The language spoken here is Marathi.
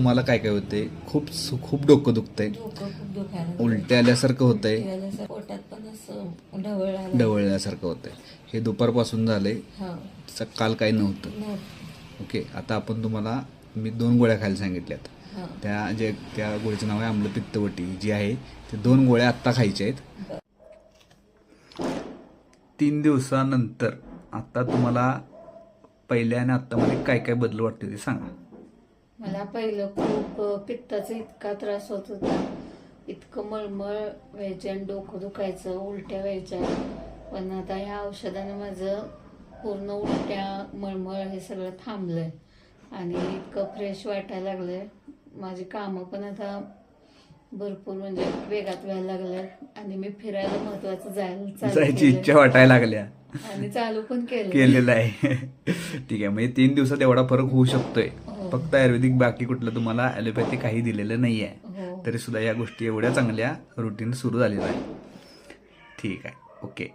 तुम्हाला काय काय होते? खूप खूप डोकं दुखतंय, डोकं खूप दुखायला उलट्या आल्यासारखं होतंय, लागलं. पोटात पण असं ढवळ ढवळल्यासारखं होतंय. हे दुपारपासून झालंय, हा काल काही नव्हतं. नव्हतं. ओके, आता आपण तुम्हाला मी 2 गोळ्या खायला सांगितल्यात. हा त्या गोळीचं नाव आहे आम्लपित्तवटी जी आहे. ते 2 गोळ्या आत्ता खायच्या आहेत. 3 दिवसानंतर आता तुम्हाला पहिल्या आणि आत्तामध्ये काय काय बदल वाटते ते सांगा. मला पहिलं खूप पित्ताचा इतका त्रास होत होता, इतकं मळमळ व्हायचे आणि डोकं दुखायचं, उलट्या व्हायच्या. पण आता ह्या औषधानं माझं पूर्ण उलट्या मळमळ हे सगळं थांबलंय आणि इतकं फ्रेश वाटायला लागलंय. माझी कामं पण आता भरपूर म्हणजे वेगात व्हायला लागल्यात आणि मी फिरायला महत्वाचं चालू जायची केलंय. इच्छा वाटायला लागल्या आणि चालू पण केलेलं आहे. ठीक आहे, म्हणजे 3 दिवसात एवढा फरक होऊ शकतोय. हो. फक्त आयुर्वेदिक, बाकी कुठलं तुम्हाला ॲलोपॅथी काही दिलेलं नाही आहे. हो तरी सुद्धा या गोष्टी एवढ्या चांगल्या रुटीन सुरू झालेल्या आहे. ठीक आहे, ओके.